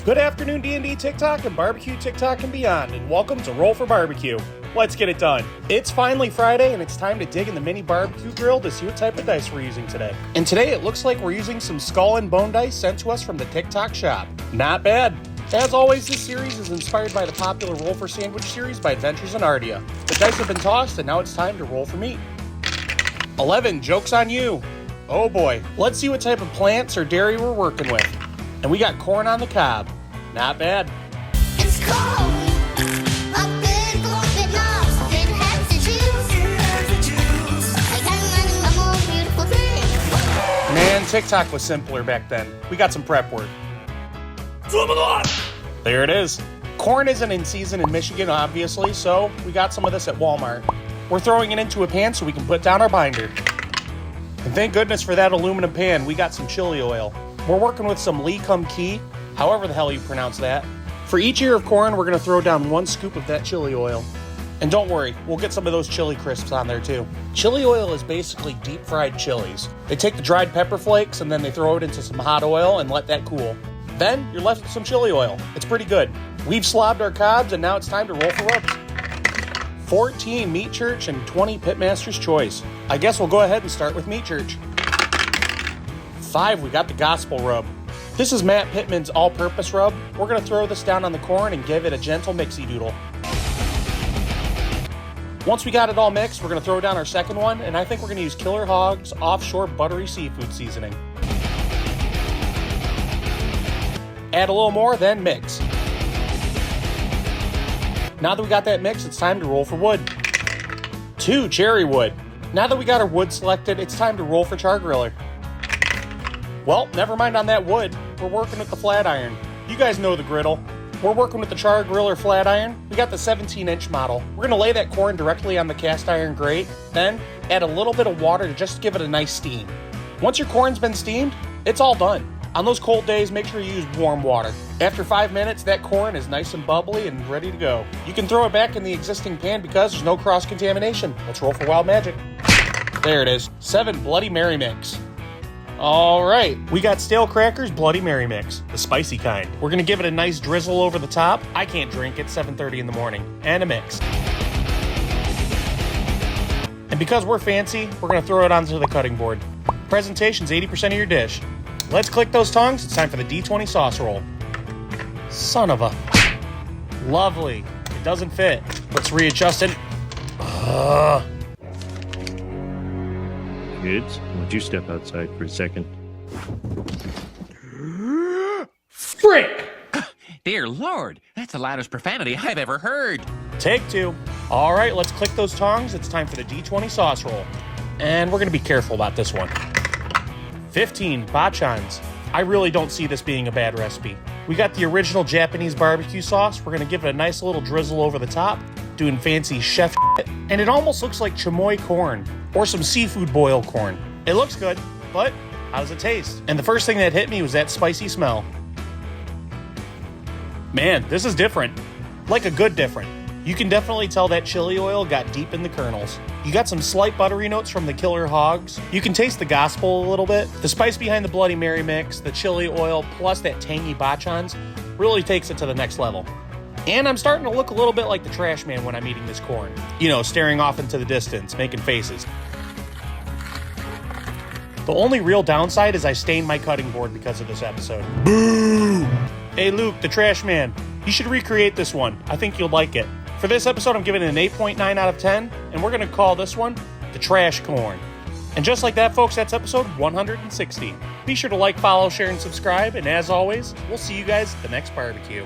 Good afternoon, D&D TikTok and barbecue TikTok and beyond, and welcome to Roll for Barbecue. Let's get it done. It's finally Friday, and it's time to dig in the mini barbecue grill to see what type of dice we're using today. And today it looks like we're using some skull and bone dice sent to us from the TikTok shop. Not bad. As always, this series is inspired by the popular Roll for Sandwich series by AdventuresinAardia. The dice have been tossed, and now it's time to roll for meat. 11, joke's on you. Oh boy, let's see what type of plants or dairy we're working with. And we got corn on the cob. Not bad. It's cold. A big open nose. It has to choose. I can't imagine a more beautiful thing. Man, TikTok was simpler back then. We got some prep work. There it is. Corn isn't in season in Michigan, obviously, so we got some of this at Walmart. We're throwing it into a pan so we can put down our binder. And thank goodness for that aluminum pan, we got some chili oil. We're working with some Lee Kum Kee, however the hell you pronounce that. For each ear of corn, we're going to throw down 1 scoop of that chili oil. And don't worry, we'll get some of those chili crisps on there too. Chili oil is basically deep fried chilies. They take the dried pepper flakes and then they throw it into some hot oil and let that cool. Then you're left with some chili oil. It's pretty good. We've slobbed our cobs and now it's time to roll for rubs. 14 Meat Church and 20 Pitmaster's Choice. I guess we'll go ahead and start with Meat Church. 5, we got the Gospel Rub. This is Matt Pittman's all-purpose rub. We're going to throw this down on the corn and give it a gentle mixy doodle. Once we got it all mixed, we're going to throw down our second one, and I think we're going to use Killer Hog's offshore buttery seafood seasoning. Add a little more, then mix. Now that we got that mix, it's time to roll for wood. 2, cherry wood. Now that we got our wood selected, it's time to roll for char griller. Well, never mind on that wood. We're working with the flat iron. You guys know the griddle. We're working with the char griller flat iron. We got the 17-inch model. We're going to lay that corn directly on the cast iron grate, then add a little bit of water to just give it a nice steam. Once your corn's been steamed, it's all done. On those cold days, make sure you use warm water. After 5 minutes, that corn is nice and bubbly and ready to go. You can throw it back in the existing pan because there's no cross-contamination. Let's roll for wild magic. There it is. 7, Bloody Mary Mix. All right, we got Stale Crackers Bloody Mary Mix, the spicy kind. We're gonna give it a nice drizzle over the top. I can't drink it, 7:30 in the morning, and a mix. And because we're fancy, we're gonna throw it onto the cutting board. Presentation's 80% of your dish. Let's click those tongs. It's time for the D20 sauce roll. Son of a... Lovely. It doesn't fit. Let's readjust it. Kids, won't you step outside for a second? Frick! Dear Lord, that's the loudest profanity I've ever heard. Take 2. All right, let's click those tongs. It's time for the D20 sauce roll. And we're going to be careful about this one. 15, bachans. I really don't see this being a bad recipe. We got the original Japanese barbecue sauce. We're going to give it a nice little drizzle over the top, doing fancy chef shit. And it almost looks like chamoy corn or some seafood boil corn. It looks good, but how does it taste? And the first thing that hit me was that spicy smell. Man, this is different. Like a good different. You can definitely tell that chili oil got deep in the kernels. You got some slight buttery notes from the Killer Hogs. You can taste the Gospel a little bit. The spice behind the Bloody Mary Mix, the chili oil, plus that tangy bachans really takes it to the next level. And I'm starting to look a little bit like the trash man when I'm eating this corn. You know, staring off into the distance, making faces. The only real downside is I stained my cutting board because of this episode. Boo! Hey Luke, the trash man, you should recreate this one. I think you'll like it. For this episode, I'm giving it an 8.9 out of 10, and we're going to call this one the Trash Corn. And just like that, folks, that's episode 160. Be sure to like, follow, share, and subscribe, and as always, we'll see you guys at the next barbecue.